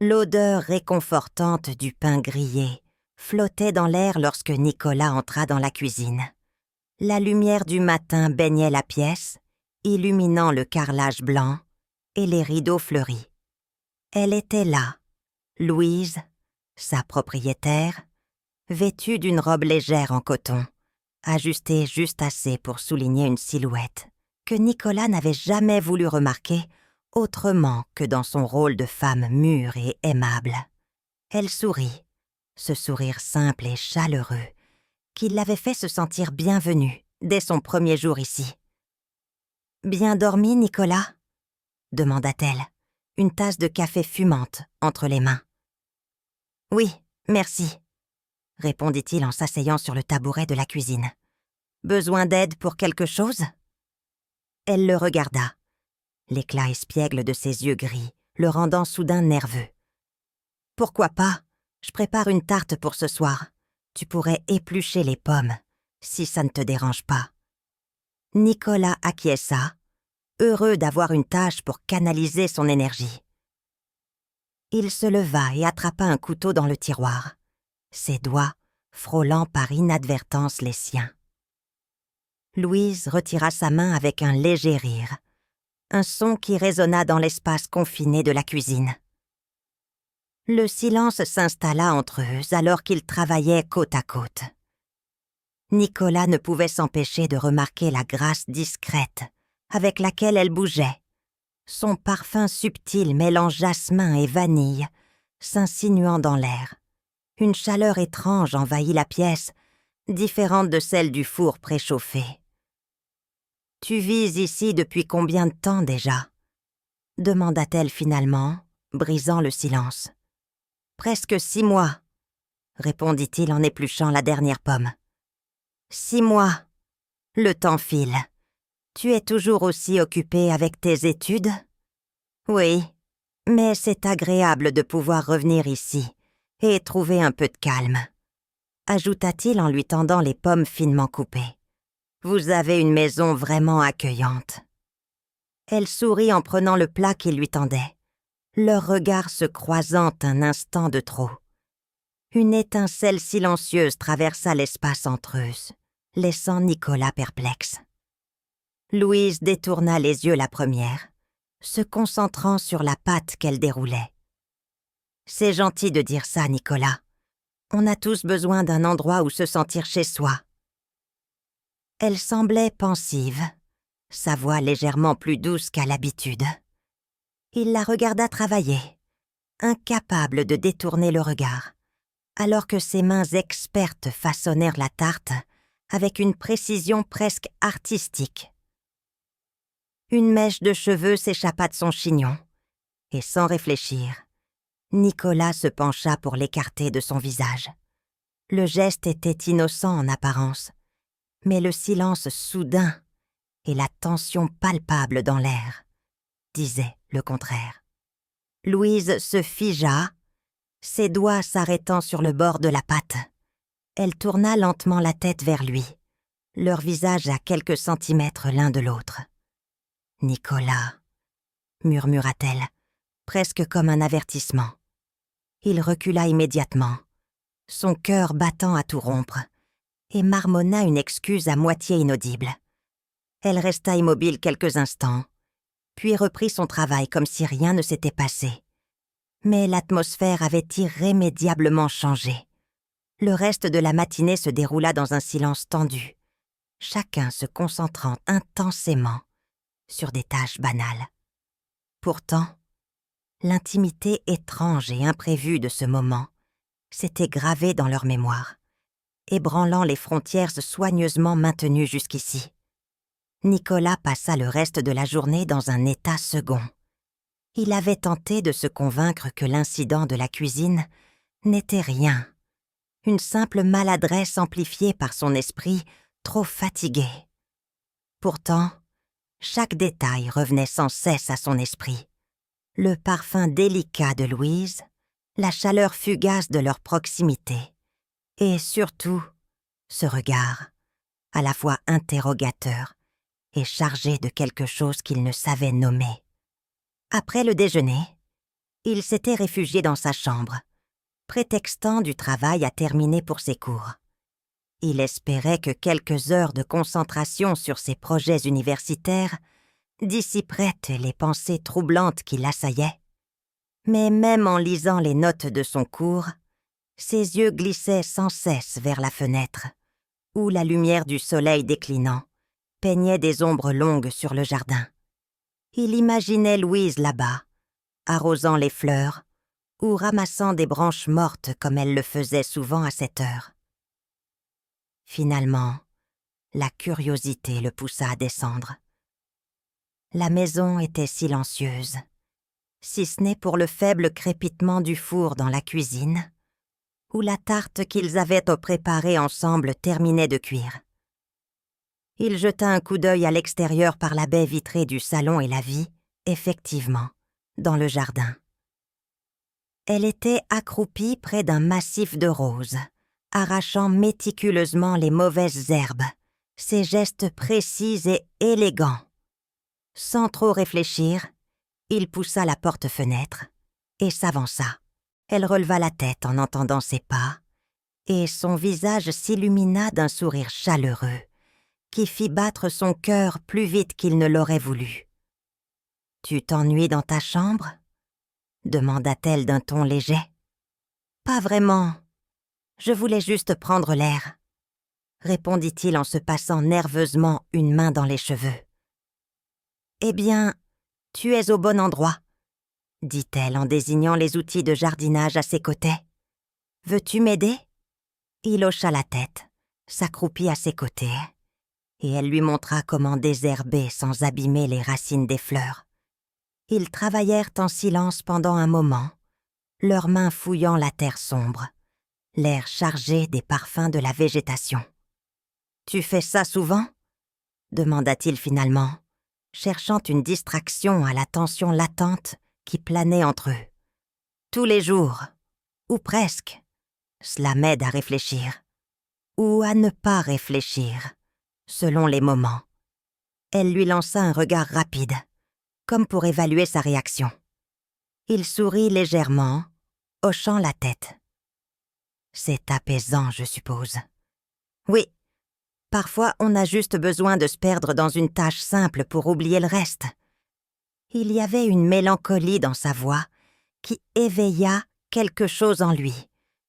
L'odeur réconfortante du pain grillé flottait dans l'air lorsque Nicolas entra dans la cuisine. La lumière du matin baignait la pièce, illuminant le carrelage blanc et les rideaux fleuris. Elle était là, Louise, sa propriétaire, vêtue d'une robe légère en coton, ajustée juste assez pour souligner une silhouette que Nicolas n'avait jamais voulu remarquer autrement que dans son rôle de femme mûre et aimable. Elle sourit, ce sourire simple et chaleureux qui l'avait fait se sentir bienvenue dès son premier jour ici. « Bien dormi, Nicolas ?» demanda-t-elle, une tasse de café fumante entre les mains. « Oui, merci », répondit-il en s'asseyant sur le tabouret de la cuisine. « Besoin d'aide pour quelque chose ?» Elle le regarda, l'éclat espiègle de ses yeux gris le rendant soudain nerveux. « Pourquoi pas? Je prépare une tarte pour ce soir. Tu pourrais éplucher les pommes, si ça ne te dérange pas. » Nicolas acquiesça, heureux d'avoir une tâche pour canaliser son énergie. Il se leva et attrapa un couteau dans le tiroir, ses doigts frôlant par inadvertance les siens. Louise retira sa main avec un léger rire, un son qui résonna dans l'espace confiné de la cuisine. Le silence s'installa entre eux alors qu'ils travaillaient côte à côte. Nicolas ne pouvait s'empêcher de remarquer la grâce discrète avec laquelle elle bougeait, son parfum subtil mêlant jasmin et vanille, s'insinuant dans l'air. Une chaleur étrange envahit la pièce, différente de celle du four préchauffé. « Tu vis ici depuis combien de temps déjà ?» demanda-t-elle finalement, brisant le silence. « Presque 6 mois, » répondit-il en épluchant la dernière pomme. « 6 mois. Le temps file. Tu es toujours aussi occupé avec tes études ? » ?»« Oui, mais c'est agréable de pouvoir revenir ici et trouver un peu de calme, » ajouta-t-il en lui tendant les pommes finement coupées. « Vous avez une maison vraiment accueillante. » Elle sourit en prenant le plat qu'il lui tendait, leurs regards se croisant un instant de trop. Une étincelle silencieuse traversa l'espace entre eux, laissant Nicolas perplexe. Louise détourna les yeux la première, se concentrant sur la pâte qu'elle déroulait. « C'est gentil de dire ça, Nicolas. On a tous besoin d'un endroit où se sentir chez soi. » Elle semblait pensive, sa voix légèrement plus douce qu'à l'habitude. Il la regarda travailler, incapable de détourner le regard, alors que ses mains expertes façonnèrent la tarte avec une précision presque artistique. Une mèche de cheveux s'échappa de son chignon, et sans réfléchir, Nicolas se pencha pour l'écarter de son visage. Le geste était innocent en apparence, mais le silence soudain et la tension palpable dans l'air disaient le contraire. Louise se figea, ses doigts s'arrêtant sur le bord de la pâte. Elle tourna lentement la tête vers lui, leurs visages à quelques centimètres l'un de l'autre. « Nicolas » murmura-t-elle, presque comme un avertissement. Il recula immédiatement, son cœur battant à tout rompre, et marmonna une excuse à moitié inaudible. Elle resta immobile quelques instants, puis reprit son travail comme si rien ne s'était passé. Mais l'atmosphère avait irrémédiablement changé. Le reste de la matinée se déroula dans un silence tendu, chacun se concentrant intensément sur des tâches banales. Pourtant, l'intimité étrange et imprévue de ce moment s'était gravée dans leur mémoire, ébranlant les frontières soigneusement maintenues jusqu'ici. Nicolas passa le reste de la journée dans un état second. Il avait tenté de se convaincre que l'incident de la cuisine n'était rien, une simple maladresse amplifiée par son esprit trop fatigué. Pourtant, chaque détail revenait sans cesse à son esprit. Le parfum délicat de Louise, la chaleur fugace de leur proximité, et surtout, ce regard, à la fois interrogateur et chargé de quelque chose qu'il ne savait nommer. Après le déjeuner, Il s'était réfugié dans sa chambre, prétextant du travail à terminer pour ses cours. Il espérait que quelques heures de concentration sur ses projets universitaires dissiperaient les pensées troublantes qui l'assaillaient. Mais même en lisant les notes de son cours, ses yeux glissaient sans cesse vers la fenêtre, où la lumière du soleil déclinant peignait des ombres longues sur le jardin. Il imaginait Louise là-bas, arrosant les fleurs ou ramassant des branches mortes comme elle le faisait souvent à cette heure. Finalement, la curiosité le poussa à descendre. La maison était silencieuse, si ce n'est pour le faible crépitement du four dans la cuisine, où la tarte qu'ils avaient préparée ensemble terminait de cuire. Il jeta un coup d'œil à l'extérieur par la baie vitrée du salon et la vit, effectivement, dans le jardin. Elle était accroupie près d'un massif de roses, arrachant méticuleusement les mauvaises herbes, ses gestes précis et élégants. Sans trop réfléchir, il poussa la porte-fenêtre et s'avança. Elle releva la tête en entendant ses pas, et son visage s'illumina d'un sourire chaleureux qui fit battre son cœur plus vite qu'il ne l'aurait voulu. « Tu t'ennuies dans ta chambre ?» demanda-t-elle d'un ton léger. « Pas vraiment. Je voulais juste prendre l'air, » répondit-il en se passant nerveusement une main dans les cheveux. « Eh bien, tu es au bon endroit, » dit-elle en désignant les outils de jardinage à ses côtés. « Veux-tu m'aider ?» Il hocha la tête, s'accroupit à ses côtés, et elle lui montra comment désherber sans abîmer les racines des fleurs. Ils travaillèrent en silence pendant un moment, leurs mains fouillant la terre sombre, l'air chargé des parfums de la végétation. « Tu fais ça souvent ?» demanda-t-il finalement, cherchant une distraction à la tension latente qui planait entre eux. « Tous les jours, ou presque. Cela m'aide à réfléchir. Ou à ne pas réfléchir, selon les moments. » Elle lui lança un regard rapide, comme pour évaluer sa réaction. Il sourit légèrement, hochant la tête. « C'est apaisant, je suppose. » « Oui, parfois on a juste besoin de se perdre dans une tâche simple pour oublier le reste. » Il y avait une mélancolie dans sa voix qui éveilla quelque chose en lui,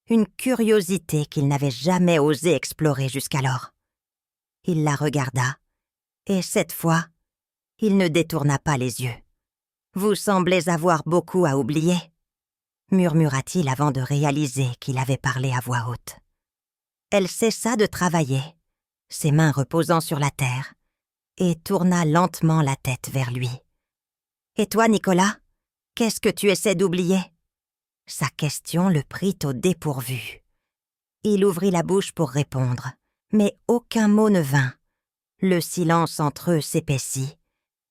une curiosité qu'il n'avait jamais osé explorer jusqu'alors. Il la regarda, et cette fois, il ne détourna pas les yeux. « Vous semblez avoir beaucoup à oublier, » murmura-t-il avant de réaliser qu'il avait parlé à voix haute. Elle cessa de travailler, ses mains reposant sur la terre, et tourna lentement la tête vers lui. « Et toi, Nicolas, qu'est-ce que tu essaies d'oublier ?» Sa question le prit au dépourvu. Il ouvrit la bouche pour répondre, mais aucun mot ne vint. Le silence entre eux s'épaissit,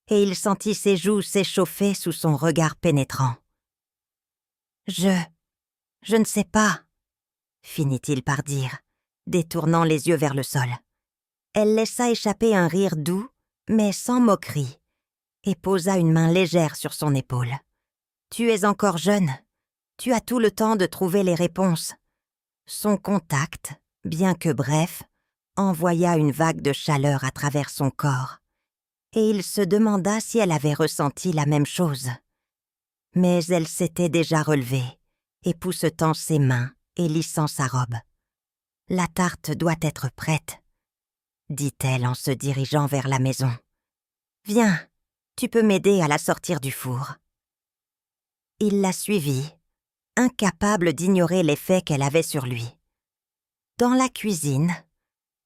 et il sentit ses joues s'échauffer sous son regard pénétrant. « Je ne sais pas, » finit-il par dire, détournant les yeux vers le sol. Elle laissa échapper un rire doux, mais sans moquerie, et posa une main légère sur son épaule. « Tu es encore jeune. Tu as tout le temps de trouver les réponses. » Son contact, bien que bref, envoya une vague de chaleur à travers son corps, et il se demanda si elle avait ressenti la même chose. Mais elle s'était déjà relevée, époussetant ses mains et lissant sa robe. « La tarte doit être prête, » dit-elle en se dirigeant vers la maison. « Viens, tu peux m'aider à la sortir du four. » Il la suivit, incapable d'ignorer l'effet qu'elle avait sur lui. Dans la cuisine,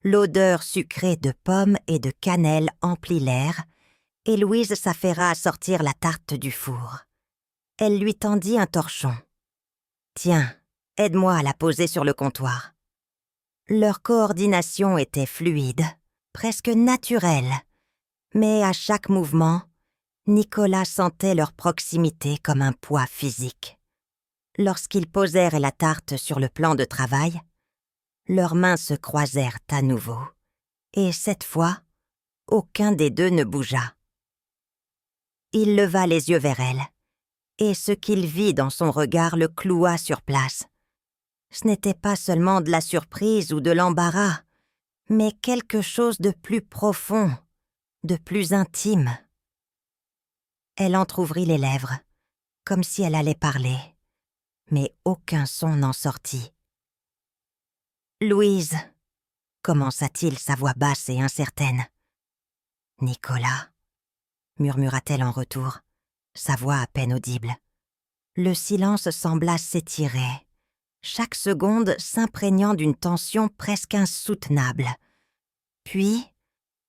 l'odeur sucrée de pommes et de cannelle emplit l'air, et Louise s'affaira à sortir la tarte du four. Elle lui tendit un torchon. « Tiens, aide-moi à la poser sur le comptoir. » Leur coordination était fluide, presque naturelle, mais à chaque mouvement, Nicolas sentait leur proximité comme un poids physique. Lorsqu'ils posèrent la tarte sur le plan de travail, leurs mains se croisèrent à nouveau, et cette fois, aucun des deux ne bougea. Il leva les yeux vers elle, et ce qu'il vit dans son regard le cloua sur place. Ce n'était pas seulement de la surprise ou de l'embarras, mais quelque chose de plus profond, de plus intime. Elle entr'ouvrit les lèvres, comme si elle allait parler, mais aucun son n'en sortit. « Louise !» commença-t-il, sa voix basse et incertaine. « Nicolas !» murmura-t-elle en retour, sa voix à peine audible. Le silence sembla s'étirer, chaque seconde s'imprégnant d'une tension presque insoutenable. Puis,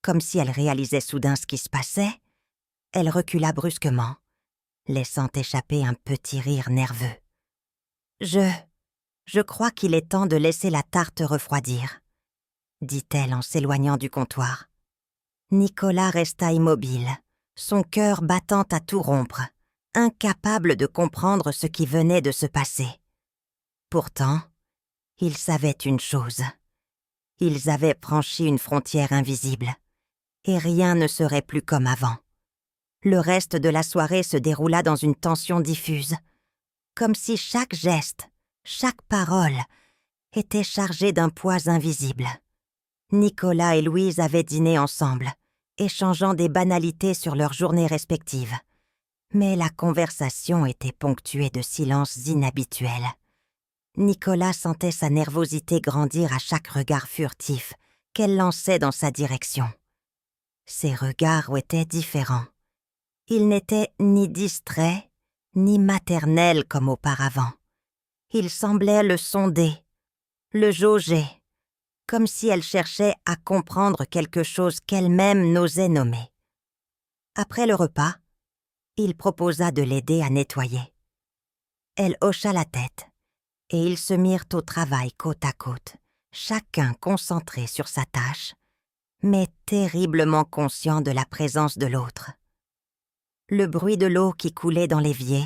comme si elle réalisait soudain ce qui se passait, elle recula brusquement, laissant échapper un petit rire nerveux. Je crois qu'il est temps de laisser la tarte refroidir, dit-elle en s'éloignant du comptoir. Nicolas resta immobile, son cœur battant à tout rompre, incapable de comprendre ce qui venait de se passer. Pourtant, il savait une chose. Ils avaient franchi une frontière invisible, et rien ne serait plus comme avant. Le reste de la soirée se déroula dans une tension diffuse, comme si chaque geste, chaque parole était chargée d'un poids invisible. Nicolas et Louise avaient dîné ensemble, échangeant des banalités sur leurs journées respectives. Mais la conversation était ponctuée de silences inhabituels. Nicolas sentait sa nervosité grandir à chaque regard furtif qu'elle lançait dans sa direction. Ses regards étaient différents. Ils n'étaient ni distraits, ni maternels comme auparavant. Ils semblaient le sonder, le jauger, comme si elle cherchait à comprendre quelque chose qu'elle-même n'osait nommer. Après le repas, il proposa de l'aider à nettoyer. Elle hocha la tête, et ils se mirent au travail côte à côte, chacun concentré sur sa tâche, mais terriblement conscient de la présence de l'autre. Le bruit de l'eau qui coulait dans l'évier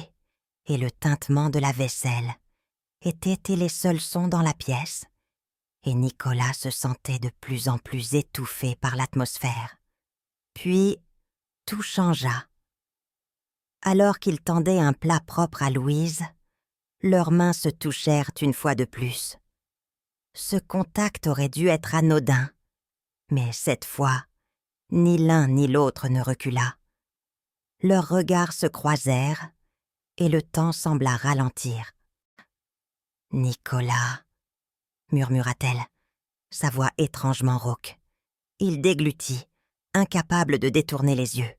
et le tintement de la vaisselle étaient les seuls sons dans la pièce, et Nicolas se sentait de plus en plus étouffé par l'atmosphère. Puis, tout changea. Alors qu'il tendait un plat propre à Louise, leurs mains se touchèrent une fois de plus. Ce contact aurait dû être anodin, mais cette fois, ni l'un ni l'autre ne recula. Leurs regards se croisèrent et le temps sembla ralentir. « Nicolas !» murmura-t-elle, sa voix étrangement rauque. Il déglutit, incapable de détourner les yeux.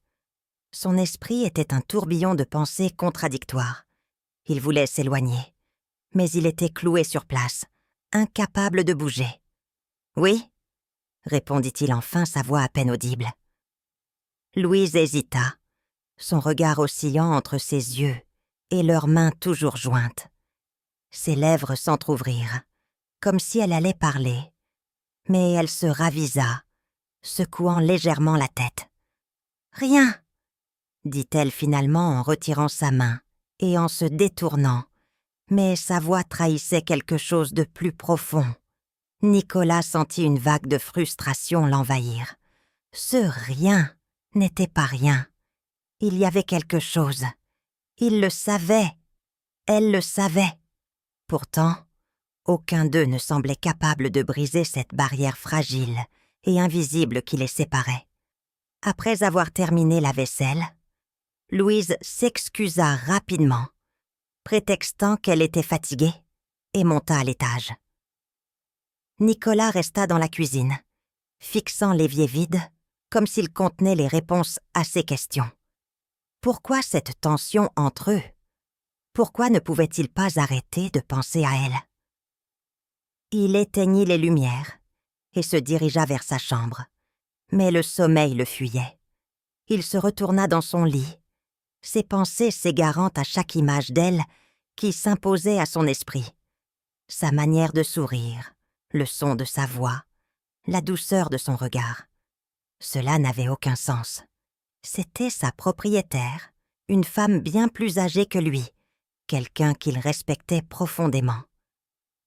Son esprit était un tourbillon de pensées contradictoires. Il voulait s'éloigner, mais il était cloué sur place, incapable de bouger. « Oui ?» répondit-il enfin, sa voix à peine audible. Louise hésita, son regard oscillant entre ses yeux et leurs mains toujours jointes. Ses lèvres s'entr'ouvrirent, comme si elle allait parler, mais elle se ravisa, secouant légèrement la tête. « Rien !» dit-elle finalement en retirant sa main et en se détournant, mais sa voix trahissait quelque chose de plus profond. Nicolas sentit une vague de frustration l'envahir. Ce rien n'était pas rien. Il y avait quelque chose. Il le savait. Elle le savait. Pourtant, aucun d'eux ne semblait capable de briser cette barrière fragile et invisible qui les séparait. Après avoir terminé la vaisselle, Louise s'excusa rapidement, prétextant qu'elle était fatiguée, et monta à l'étage. Nicolas resta dans la cuisine, fixant l'évier vide, comme s'il contenait les réponses à ses questions. Pourquoi cette tension entre eux? Pourquoi ne pouvait-il pas arrêter de penser à elle? Il éteignit les lumières et se dirigea vers sa chambre, mais le sommeil le fuyait. Il se retourna dans son lit, ses pensées s'égarant à chaque image d'elle qui s'imposait à son esprit. Sa manière de sourire, le son de sa voix, la douceur de son regard. Cela n'avait aucun sens. C'était sa propriétaire, une femme bien plus âgée que lui, quelqu'un qu'il respectait profondément.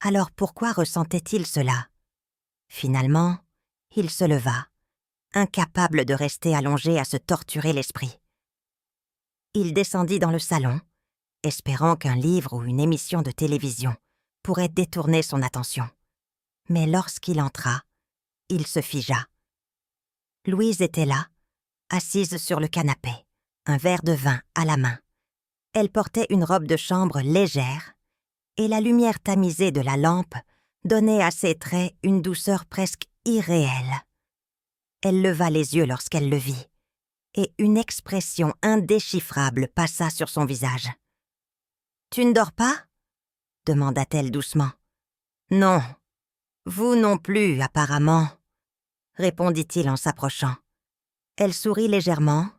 Alors pourquoi ressentait-il cela? Finalement, il se leva, incapable de rester allongé à se torturer l'esprit. Il descendit dans le salon espérant qu'un livre ou une émission de télévision pourrait détourner son attention. Mais lorsqu'il entra, il se figea. Louise était là, assise sur le canapé, un verre de vin à la main. Elle portait une robe de chambre légère, et la lumière tamisée de la lampe donnait à ses traits une douceur presque irréelle. Elle leva les yeux lorsqu'elle le vit, et une expression indéchiffrable passa sur son visage. « Tu ne dors pas ?» demanda-t-elle doucement. « Non, vous non plus, apparemment, » répondit-il en s'approchant. Elle sourit légèrement,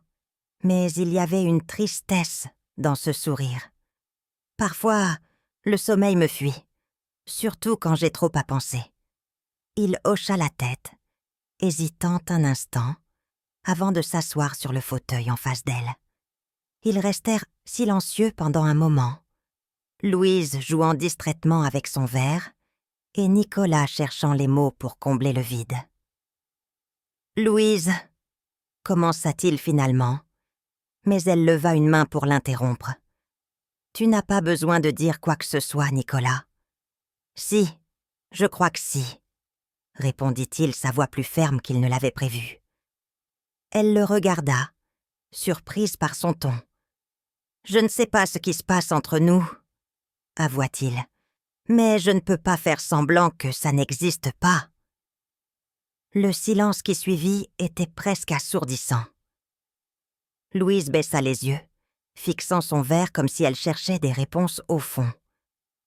mais il y avait une tristesse dans ce sourire. « Parfois, le sommeil me fuit, surtout quand j'ai trop à penser. » Il hocha la tête, hésitant un instant, avant de s'asseoir sur le fauteuil en face d'elle. Ils restèrent silencieux pendant un moment, Louise jouant distraitement avec son verre et Nicolas cherchant les mots pour combler le vide. « Louise » commença-t-il finalement, mais elle leva une main pour l'interrompre. « Tu n'as pas besoin de dire quoi que ce soit, Nicolas. »« Si, je crois que si. » répondit-il, sa voix plus ferme qu'il ne l'avait prévu. Elle le regarda, surprise par son ton. « Je ne sais pas ce qui se passe entre nous, » avoua-t-il, « mais je ne peux pas faire semblant que ça n'existe pas. » Le silence qui suivit était presque assourdissant. Louise baissa les yeux, fixant son verre comme si elle cherchait des réponses au fond.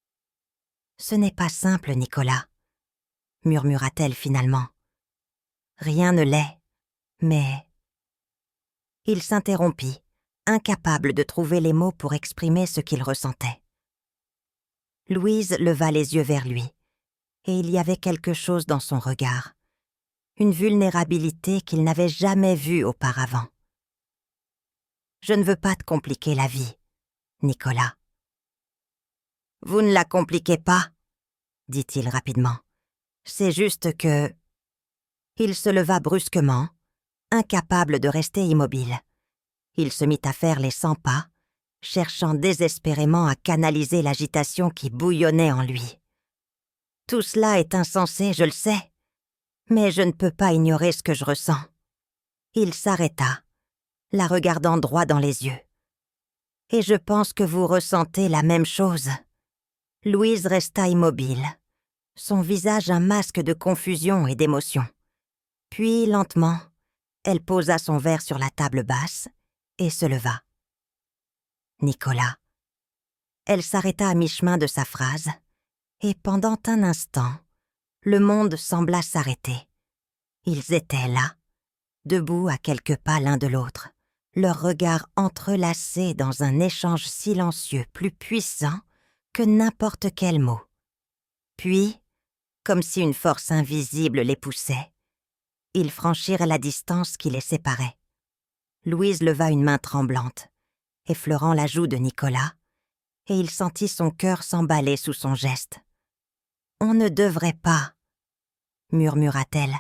« Ce n'est pas simple, Nicolas, » murmura-t-elle finalement. « Rien ne l'est, mais... » Il s'interrompit, incapable de trouver les mots pour exprimer ce qu'il ressentait. Louise leva les yeux vers lui, et il y avait quelque chose dans son regard, une vulnérabilité qu'il n'avait jamais vue auparavant. « Je ne veux pas te compliquer la vie, Nicolas. »« Vous ne la compliquez pas, » dit-il rapidement. « C'est juste que... » Il se leva brusquement, incapable de rester immobile. Il se mit à faire les 100 pas, cherchant désespérément à canaliser l'agitation qui bouillonnait en lui. « Tout cela est insensé, je le sais, mais je ne peux pas ignorer ce que je ressens. » Il s'arrêta, la regardant droit dans les yeux. « Et je pense que vous ressentez la même chose. » Louise resta immobile, son visage un masque de confusion et d'émotion. Puis, lentement, elle posa son verre sur la table basse et se leva. « Nicolas. » Elle s'arrêta à mi-chemin de sa phrase, et pendant un instant, le monde sembla s'arrêter. Ils étaient là, debout à quelques pas l'un de l'autre, leurs regards entrelacés dans un échange silencieux plus puissant que n'importe quel mot. Puis, comme si une force invisible les poussait, ils franchirent la distance qui les séparait. Louise leva une main tremblante, effleurant la joue de Nicolas, et il sentit son cœur s'emballer sous son geste. « On ne devrait pas, » murmura-t-elle,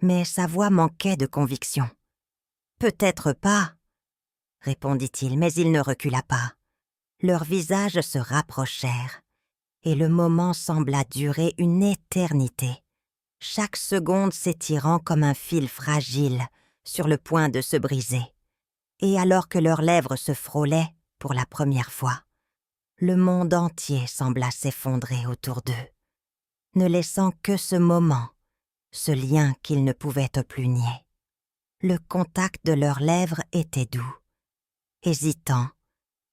mais sa voix manquait de conviction. « Peut-être pas, » répondit-il, mais il ne recula pas. Leurs visages se rapprochèrent, et le moment sembla durer une éternité, chaque seconde s'étirant comme un fil fragile sur le point de se briser. Et alors que leurs lèvres se frôlaient pour la première fois, le monde entier sembla s'effondrer autour d'eux, ne laissant que ce moment, ce lien qu'ils ne pouvaient plus nier. Le contact de leurs lèvres était doux, hésitant,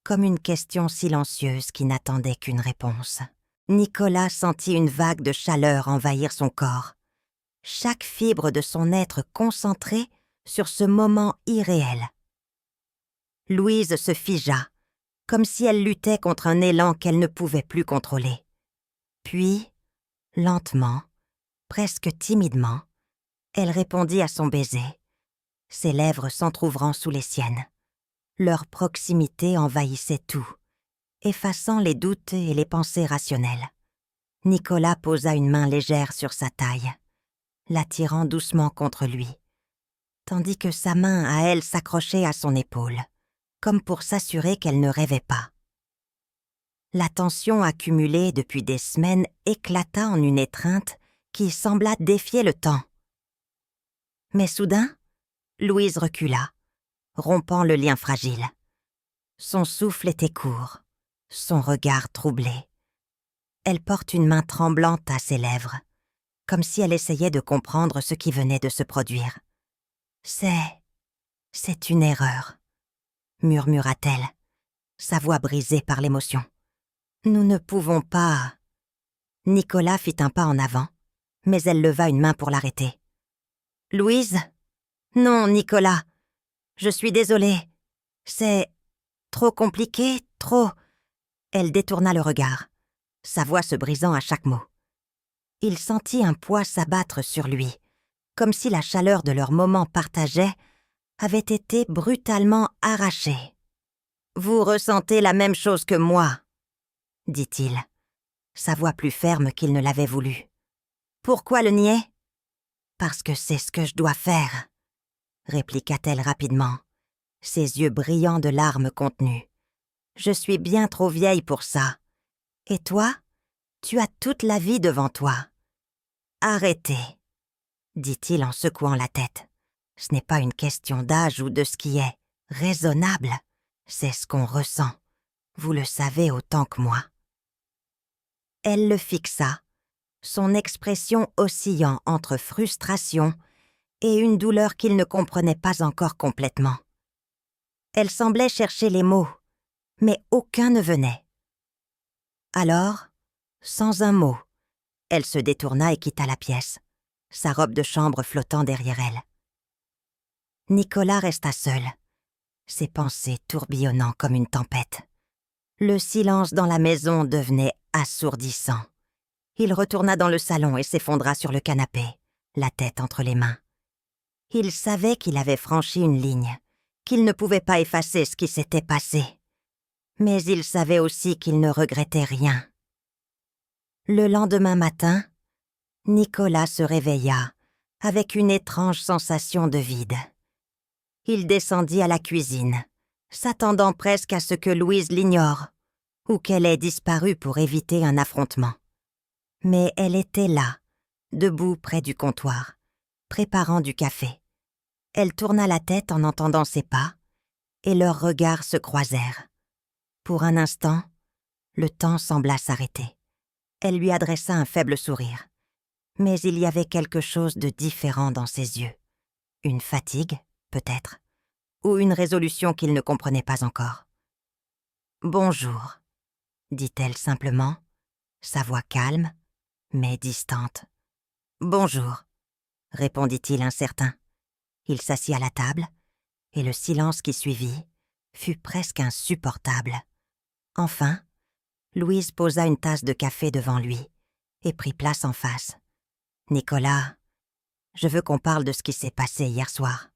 comme une question silencieuse qui n'attendait qu'une réponse. Nicolas sentit une vague de chaleur envahir son corps, chaque fibre de son être concentrée sur ce moment irréel. Louise se figea, comme si elle luttait contre un élan qu'elle ne pouvait plus contrôler. Puis, lentement, presque timidement, elle répondit à son baiser, ses lèvres s'entr'ouvrant sous les siennes. Leur proximité envahissait tout, effaçant les doutes et les pensées rationnelles. Nicolas posa une main légère sur sa taille, l'attirant doucement contre lui, tandis que sa main à elle s'accrochait à son épaule, comme pour s'assurer qu'elle ne rêvait pas. La tension accumulée depuis des semaines éclata en une étreinte qui sembla défier le temps. Mais soudain, Louise recula, rompant le lien fragile. Son souffle était court, son regard troublé. Elle porte une main tremblante à ses lèvres, comme si elle essayait de comprendre ce qui venait de se produire. « C'est une erreur », murmura-t-elle, sa voix brisée par l'émotion. « Nous ne pouvons pas... » Nicolas fit un pas en avant, mais elle leva une main pour l'arrêter. « Louise ? Non, Nicolas. Je suis désolée. C'est trop compliqué, trop... » Elle détourna le regard, sa voix se brisant à chaque mot. Il sentit un poids s'abattre sur lui, comme si la chaleur de leur moment partagé avait été brutalement arrachée. « Vous ressentez la même chose que moi, » dit-il, sa voix plus ferme qu'il ne l'avait voulu. « Pourquoi le nier ? » « Parce que c'est ce que je dois faire, » répliqua-t-elle rapidement, ses yeux brillants de larmes contenues. « Je suis bien trop vieille pour ça. Et toi, tu as toute la vie devant toi. »« Arrêtez, » dit-il en secouant la tête. « Ce n'est pas une question d'âge ou de ce qui est raisonnable, c'est ce qu'on ressent. Vous le savez autant que moi. » Elle le fixa, son expression oscillant entre frustration et une douleur qu'il ne comprenait pas encore complètement. Elle semblait chercher les mots, mais aucun ne venait. Alors, sans un mot, elle se détourna et quitta la pièce, sa robe de chambre flottant derrière elle. Nicolas resta seul, ses pensées tourbillonnant comme une tempête. Le silence dans la maison devenait assourdissant. Il retourna dans le salon et s'effondra sur le canapé, la tête entre les mains. Il savait qu'il avait franchi une ligne, qu'il ne pouvait pas effacer ce qui s'était passé. Mais il savait aussi qu'il ne regrettait rien. Le lendemain matin, Nicolas se réveilla avec une étrange sensation de vide. Il descendit à la cuisine, s'attendant presque à ce que Louise l'ignore, ou qu'elle ait disparu pour éviter un affrontement. Mais elle était là, debout près du comptoir, préparant du café. Elle tourna la tête en entendant ses pas, et leurs regards se croisèrent. Pour un instant, le temps sembla s'arrêter. Elle lui adressa un faible sourire. Mais il y avait quelque chose de différent dans ses yeux. Une fatigue, peut-être, ou une résolution qu'il ne comprenait pas encore. « Bonjour », dit-elle simplement, sa voix calme, mais distante. « Bonjour », répondit-il incertain. Il s'assit à la table, et le silence qui suivit fut presque insupportable. Enfin, Louise posa une tasse de café devant lui et prit place en face. « Nicolas, je veux qu'on parle de ce qui s'est passé hier soir. »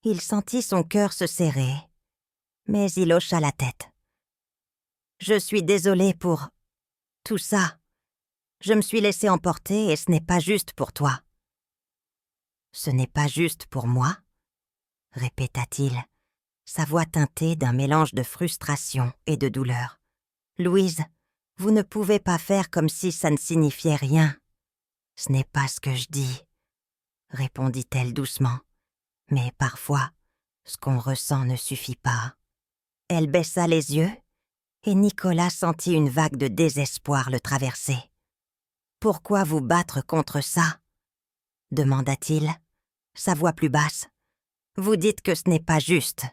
Il sentit son cœur se serrer, mais il hocha la tête. « Je suis désolé pour tout ça. Je me suis laissé emporter et ce n'est pas juste pour toi. »« Ce n'est pas juste pour moi ?» répéta-t-il, sa voix teintée d'un mélange de frustration et de douleur. « Louise, vous ne pouvez pas faire comme si ça ne signifiait rien. »« Ce n'est pas ce que je dis, » répondit-elle doucement. « Mais parfois, ce qu'on ressent ne suffit pas. » Elle baissa les yeux, et Nicolas sentit une vague de désespoir le traverser. « Pourquoi vous battre contre ça ?» demanda-t-il, sa voix plus basse. « Vous dites que ce n'est pas juste,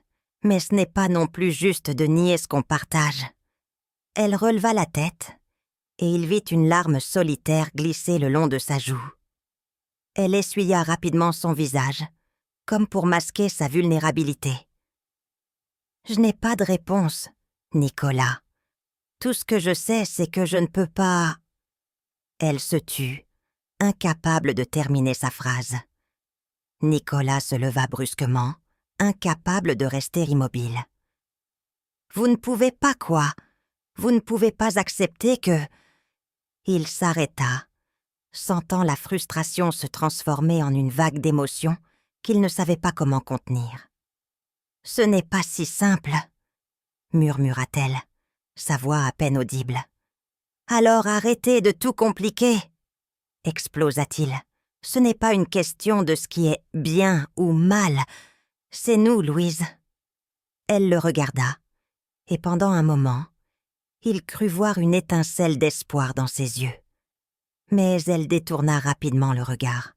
mais ce n'est pas non plus juste de nier ce qu'on partage. » Elle releva la tête, et il vit une larme solitaire glisser le long de sa joue. Elle essuya rapidement son visage, comme pour masquer sa vulnérabilité. « Je n'ai pas de réponse, Nicolas. Tout ce que je sais, c'est que je ne peux pas... » Elle se tut, incapable de terminer sa phrase. Nicolas se leva brusquement, incapable de rester immobile. « Vous ne pouvez pas quoi ? Vous ne pouvez pas accepter que... » Il s'arrêta, sentant la frustration se transformer en une vague d'émotions qu'il ne savait pas comment contenir. « Ce n'est pas si simple, » murmura-t-elle, sa voix à peine audible. « Alors arrêtez de tout compliquer !» explosa-t-il. « Ce n'est pas une question de ce qui est bien ou mal. C'est nous, Louise. » Elle le regarda, et pendant un moment, il crut voir une étincelle d'espoir dans ses yeux. Mais elle détourna rapidement le regard,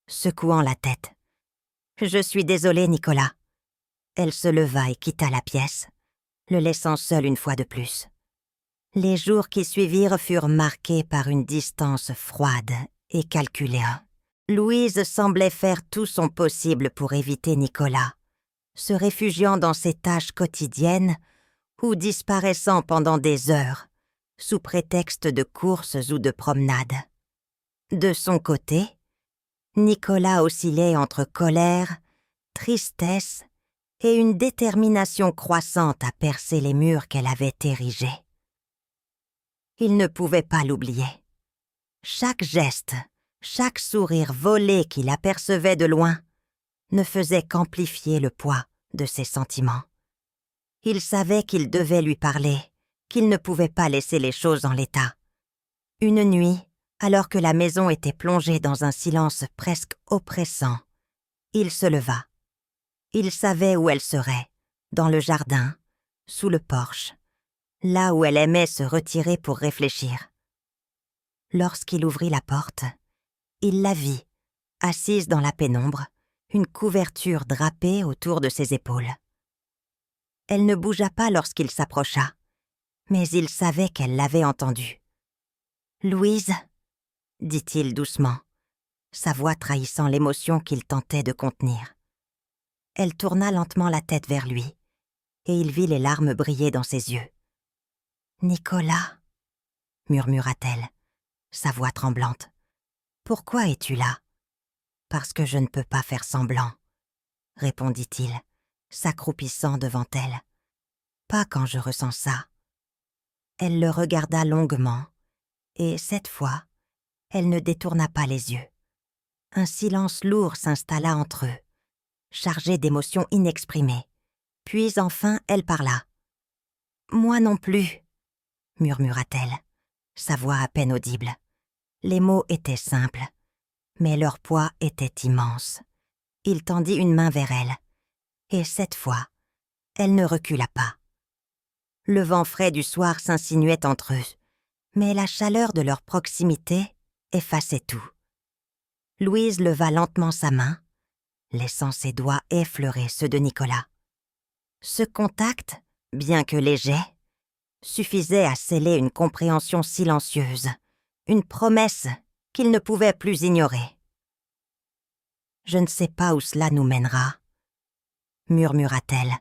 secouant la tête. « Je suis désolée, Nicolas. » Elle se leva et quitta la pièce, le laissant seul une fois de plus. Les jours qui suivirent furent marqués par une distance froide et calculée. Louise semblait faire tout son possible pour éviter Nicolas, se réfugiant dans ses tâches quotidiennes ou disparaissant pendant des heures, sous prétexte de courses ou de promenades. De son côté, Nicolas oscillait entre colère, tristesse et une détermination croissante à percer les murs qu'elle avait érigés. Il ne pouvait pas l'oublier. Chaque geste, chaque sourire volé qu'il apercevait de loin ne faisait qu'amplifier le poids de ses sentiments. Il savait qu'il devait lui parler, qu'il ne pouvait pas laisser les choses en l'état. Une nuit, alors que la maison était plongée dans un silence presque oppressant, il se leva. Il savait où elle serait, dans le jardin, sous le porche, là où elle aimait se retirer pour réfléchir. Lorsqu'il ouvrit la porte, il la vit, assise dans la pénombre, une couverture drapée autour de ses épaules. Elle ne bougea pas lorsqu'il s'approcha, mais il savait qu'elle l'avait entendu. « Louise » dit-il doucement, sa voix trahissant l'émotion qu'il tentait de contenir. Elle tourna lentement la tête vers lui, et il vit les larmes briller dans ses yeux. « Nicolas » murmura-t-elle, sa voix tremblante. « Pourquoi es-tu là ?»« Parce que je ne peux pas faire semblant, » répondit-il, s'accroupissant devant elle. « Pas quand je ressens ça. » Elle le regarda longuement, et cette fois, elle ne détourna pas les yeux. Un silence lourd s'installa entre eux, chargé d'émotions inexprimées. Puis enfin, elle parla. « Moi non plus, » murmura-t-elle, sa voix à peine audible. Les mots étaient simples, mais leur poids était immense. Il tendit une main vers elle, et cette fois, elle ne recula pas. Le vent frais du soir s'insinuait entre eux, mais la chaleur de leur proximité effaçait tout. Louise leva lentement sa main, laissant ses doigts effleurer ceux de Nicolas. Ce contact, bien que léger, suffisait à sceller une compréhension silencieuse, une promesse qu'il ne pouvait plus ignorer. « Je ne sais pas où cela nous mènera, » murmura-t-elle,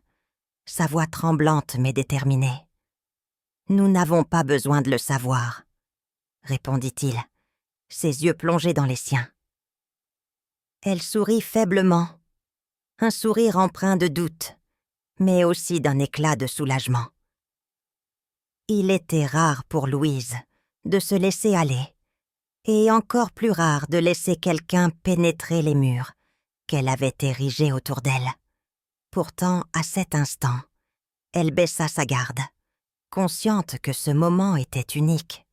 sa voix tremblante mais déterminée. « Nous n'avons pas besoin de le savoir, » répondit-il, ses yeux plongés dans les siens. Elle sourit faiblement, un sourire empreint de doute, mais aussi d'un éclat de soulagement. Il était rare pour Louise de se laisser aller, et encore plus rare de laisser quelqu'un pénétrer les murs qu'elle avait érigés autour d'elle. Pourtant, à cet instant, elle baissa sa garde, consciente que ce moment était unique,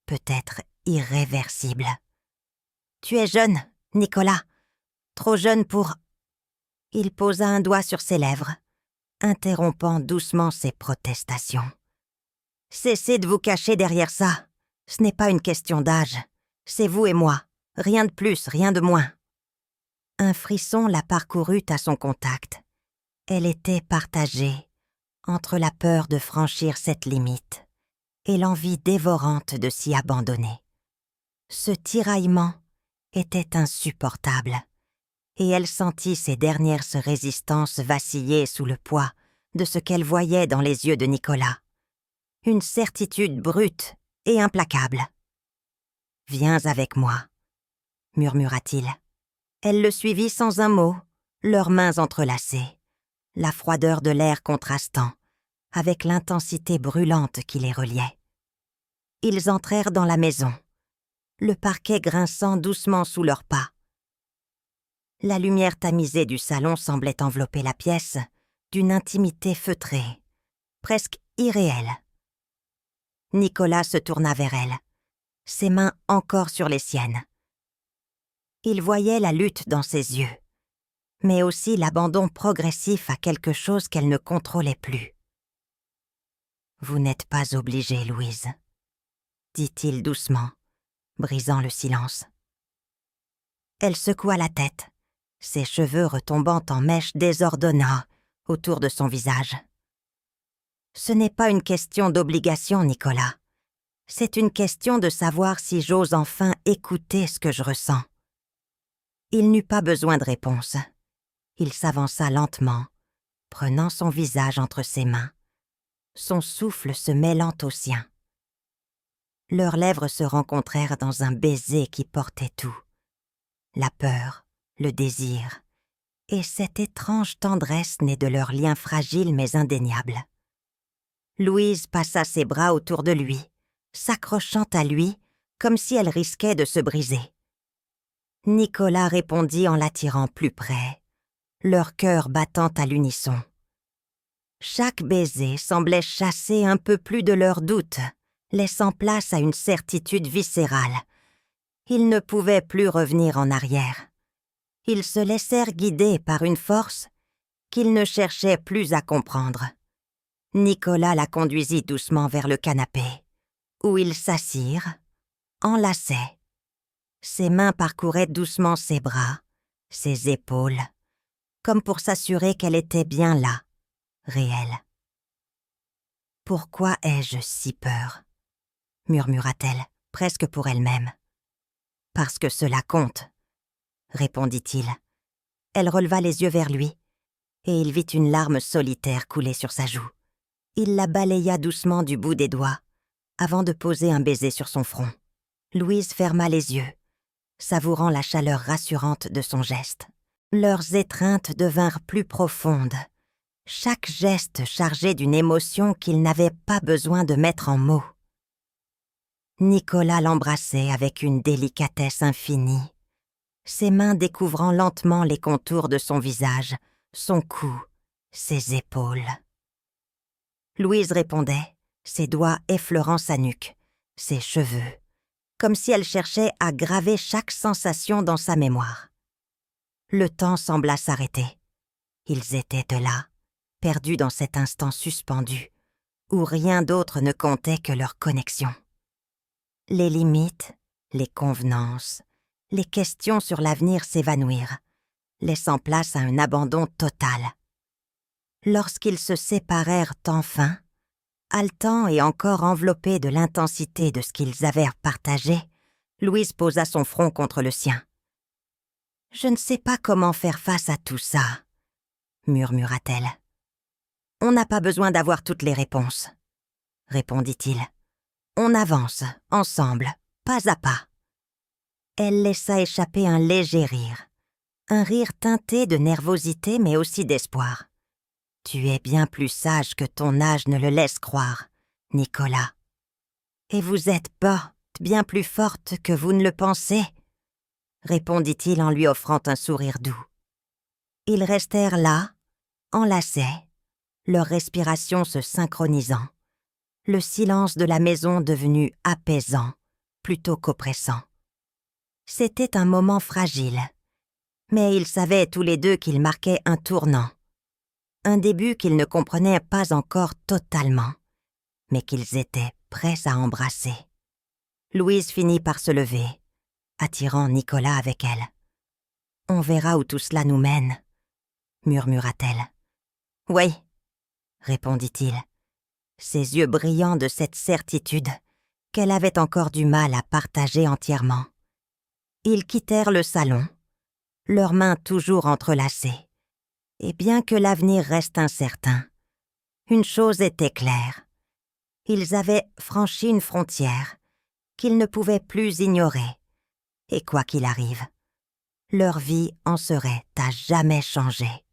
peut-être irréversible. « Tu es jeune, Nicolas, trop jeune pour... » Il posa un doigt sur ses lèvres, interrompant doucement ses protestations. « Cessez de vous cacher derrière ça. Ce n'est pas une question d'âge. C'est vous et moi. Rien de plus, rien de moins. » Un frisson la parcourut à son contact. Elle était partagée entre la peur de franchir cette limite et l'envie dévorante de s'y abandonner. Ce tiraillement était insupportable, et elle sentit ses dernières résistances vaciller sous le poids de ce qu'elle voyait dans les yeux de Nicolas. Une certitude brute et implacable. « Viens avec moi, » murmura-t-il. Elle le suivit sans un mot, leurs mains entrelacées, la froideur de l'air contrastant avec l'intensité brûlante qui les reliait. Ils entrèrent dans la maison, le parquet grinçant doucement sous leurs pas. La lumière tamisée du salon semblait envelopper la pièce d'une intimité feutrée, presque irréelle. Nicolas se tourna vers elle, ses mains encore sur les siennes. Il voyait la lutte dans ses yeux, mais aussi l'abandon progressif à quelque chose qu'elle ne contrôlait plus. « Vous n'êtes pas obligée, Louise, » dit-il doucement, brisant le silence. Elle secoua la tête, ses cheveux retombant en mèches désordonnants autour de son visage. « Ce n'est pas une question d'obligation, Nicolas. C'est une question de savoir si j'ose enfin écouter ce que je ressens. » Il n'eut pas besoin de réponse. Il s'avança lentement, prenant son visage entre ses mains, son souffle se mêlant au sien. Leurs lèvres se rencontrèrent dans un baiser qui portait tout. La peur, le désir, et cette étrange tendresse née de leur lien fragile mais indéniable. Louise passa ses bras autour de lui, s'accrochant à lui comme si elle risquait de se briser. Nicolas répondit en l'attirant plus près, leurs cœurs battant à l'unisson. Chaque baiser semblait chasser un peu plus de leurs doutes, laissant place à une certitude viscérale. Ils ne pouvaient plus revenir en arrière. Ils se laissèrent guider par une force qu'ils ne cherchaient plus à comprendre. Nicolas la conduisit doucement vers le canapé, où ils s'assirent, enlacés. Ses mains parcouraient doucement ses bras, ses épaules, comme pour s'assurer qu'elle était bien là, réelle. « Pourquoi ai-je si peur ?» murmura-t-elle, presque pour elle-même. « Parce que cela compte, » répondit-il. Elle releva les yeux vers lui, et il vit une larme solitaire couler sur sa joue. Il la balaya doucement du bout des doigts, avant de poser un baiser sur son front. Louise ferma les yeux, savourant la chaleur rassurante de son geste. Leurs étreintes devinrent plus profondes, chaque geste chargé d'une émotion qu'il n'avait pas besoin de mettre en mots. Nicolas l'embrassait avec une délicatesse infinie, ses mains découvrant lentement les contours de son visage, son cou, ses épaules. Louise répondait, ses doigts effleurant sa nuque, ses cheveux, comme si elle cherchait à graver chaque sensation dans sa mémoire. Le temps sembla s'arrêter. Ils étaient de là, perdus dans cet instant suspendu, où rien d'autre ne comptait que leur connexion. Les limites, les convenances, les questions sur l'avenir s'évanouirent, laissant place à un abandon total. Lorsqu'ils se séparèrent enfin, haletants et encore enveloppés de l'intensité de ce qu'ils avaient partagé, Louise posa son front contre le sien. « Je ne sais pas comment faire face à tout ça, » murmura-t-elle. « On n'a pas besoin d'avoir toutes les réponses, » répondit-il. « On avance, ensemble, pas à pas. » Elle laissa échapper un léger rire, un rire teinté de nervosité mais aussi d'espoir. « Tu es bien plus sage que ton âge ne le laisse croire, Nicolas. Et vous êtes bien plus forte que vous ne le pensez, » répondit-il en lui offrant un sourire doux. Ils restèrent là, enlacés, leur respiration se synchronisant, le silence de la maison devenu apaisant plutôt qu'oppressant. C'était un moment fragile, mais ils savaient tous les deux qu'il marquait un tournant, un début qu'ils ne comprenaient pas encore totalement, mais qu'ils étaient prêts à embrasser. Louise finit par se lever, attirant Nicolas avec elle. « On verra où tout cela nous mène, » murmura-t-elle. « Oui, » répondit-il, ses yeux brillants de cette certitude qu'elle avait encore du mal à partager entièrement. Ils quittèrent le salon, leurs mains toujours entrelacées. Et bien que l'avenir reste incertain, une chose était claire. Ils avaient franchi une frontière qu'ils ne pouvaient plus ignorer. Et quoi qu'il arrive, leur vie en serait à jamais changée.